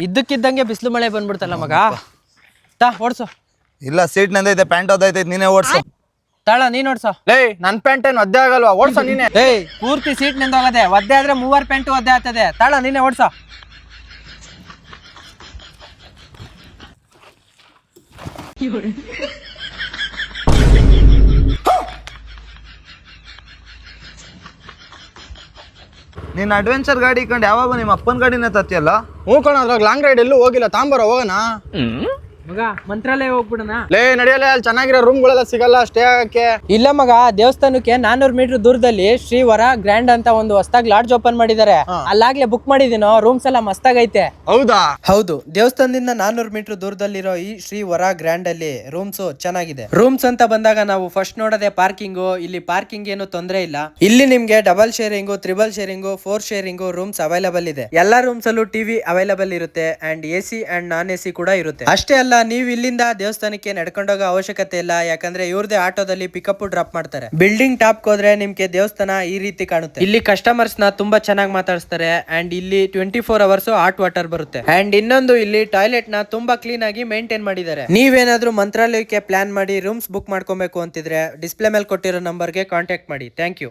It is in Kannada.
ಇದ್ದಕ್ಕಿದ್ದಂಗೆ ಬಿಸಿಲು ಮಳೆ ಬಂದ್ಬಿಡ್ತಲ್ಲ ಮಗ. ತಾ ಓಡ್ಸು. ಇಲ್ಲ ಸೀಟ್ ನಂದೈತೆ, ಪ್ಯಾಂಟ್ ಓದೈತೆ, ನೀನೇ ಓಡ್ಸು. ತಾಳ ನೀನ್ ಓಡ್ಸೋ. ನನ್ ಪ್ಯಾಂಟ್ ಏನ್ ಒದ್ದೆ ಆಗಲ್ವಾ? ಓಡ್ಸೋ ನೀನೆ. ಪೂರ್ತಿ ಸೀಟ್ ನಿಂದ ಹೋಗದೆ, ಒದ್ದೆ ಆದ್ರೆ 3 ಪ್ಯಾಂಟು ಒದ್ದೆ ಆಗ್ತದೆ. ತಾಳ ನೀನೇ ಓಡ್ಸೋ. ನೀನ್ ಅಡ್ವೆಂಚರ್ ಗಾಡಿ ಇಟ್ಕೊಂಡು ಯಾವಾಗ ನಿಮ್ಮ ಅಪ್ಪನ ಗಾಡಿನ ತತ್ತಿಯಲ್ಲ? ಹ್ಞೂ ಕಣ, ಅದ್ರಾಗ ಲಾಂಗ್ ರೈಡ್ ಎಲ್ಲೂ ಹೋಗಿಲ್ಲ. ತಾಂಬರ ಹೋಗೋಣ. ಮಗ ಮಂತ್ರಾಲಯ ಹೋಗ್ಬಿಡಣ. ನಡಿಯಲ್ಲ, ಅಲ್ಲಿ ಚೆನ್ನಾಗಿರೋ ರೂಮ್ಗಳೆಲ್ಲ ಸಿಗಲ್ಲ ಸ್ಟೇ ಆಗಕ್ಕೆ. ಇಲ್ಲ ಮಗ, ದೇವಸ್ಥಾನಕ್ಕೆ 400 ಮೀಟರ್ ದೂರದಲ್ಲಿ ಶ್ರೀ ವರ ಗ್ರ್ಯಾಂಡ್ ಅಂತ ಒಂದು ಹೊಸದಾಗಿ ಲಾಡ್ಜ್ ಓಪನ್ ಮಾಡಿದ್ದಾರೆ. ಅಲ್ಲಾಗ್ಲೇ ಬುಕ್ ಮಾಡಿದೀನೋ, ರೂಮ್ಸ್ ಎಲ್ಲ ಮಸ್ತಾಗೈತೆ. ಹೌದಾ? ಹೌದು, ದೇವಸ್ಥಾನದಿಂದ 400 ಮೀಟರ್ ದೂರದಲ್ಲಿರೋ ಈ ಶ್ರೀ ವರ ಗ್ರ್ಯಾಂಡ್ ಅಲ್ಲಿ ರೂಮ್ಸ್ ಚೆನ್ನಾಗಿದೆ. ರೂಮ್ಸ್ ಅಂತ ಬಂದಾಗ ನಾವು ಫಸ್ಟ್ ನೋಡೋದೆ ಪಾರ್ಕಿಂಗು. ಇಲ್ಲಿ ಪಾರ್ಕಿಂಗ್ ಏನು ತೊಂದರೆ ಇಲ್ಲ. ಇಲ್ಲಿ ನಿಮ್ಗೆ double sharing, triple sharing, 4 sharing rooms available ಇದೆ. ಎಲ್ಲಾ ರೂಮ್ಸ್ ಅಲ್ಲೂ ಟಿವಿ ಅವೈಲಬಲ್ ಇರುತ್ತೆ and AC and non AC ಕೂಡ ಇರುತ್ತೆ. ಅಷ್ಟೇ ಅಲ್ಲ, ನೀವು ಇಲ್ಲಿಂದ ದೇವಸ್ಥಾನಕ್ಕೆ ನಡ್ಕೊಂಡೋಗೋ ಅವಶ್ಯಕತೆ ಇಲ್ಲ, ಯಾಕಂದ್ರೆ ಇವ್ರದೇ ಆಟೋದಲ್ಲಿ ಪಿಕಪ್ ಡ್ರಾಪ್ ಮಾಡ್ತಾರೆ. ಬಿಲ್ಡಿಂಗ್ ಟಾಪ್ ಹೋದ್ರೆ ನಿಮ್ಗೆ ದೇವಸ್ಥಾನ ಈ ರೀತಿ ಕಾಣುತ್ತೆ. ಇಲ್ಲಿ ಕಸ್ಟಮರ್ಸ್ ನ ತುಂಬಾ ಚೆನ್ನಾಗಿ ಮಾತಾಡಿಸ್ತಾರೆ ಅಂಡ್ ಇಲ್ಲಿ 24 ಅವರ್ಸ್ ಹಾಟ್ ವಾಟರ್ ಬರುತ್ತೆ. ಅಂಡ್ ಇನ್ನೊಂದು, ಇಲ್ಲಿ ಟಾಯ್ಲೆಟ್ ನ ತುಂಬಾ ಕ್ಲೀನ್ ಆಗಿ ಮೇಂಟೈನ್ ಮಾಡಿದ್ದಾರೆ. ನೀವೇನಾದ್ರೂ ಮಂತ್ರಾಲಯಕ್ಕೆ ಪ್ಲಾನ್ ಮಾಡಿ ರೂಮ್ಸ್ ಬುಕ್ ಮಾಡ್ಕೊಬೇಕು ಅಂತಿದ್ರೆ ಡಿಸ್ಪ್ಲೇ ಮೇಲೆ ಕೊಟ್ಟಿರೋ ನಂಬರ್ಗೆ ಕಾಂಟ್ಯಾಕ್ಟ್ ಮಾಡಿ. Thank you.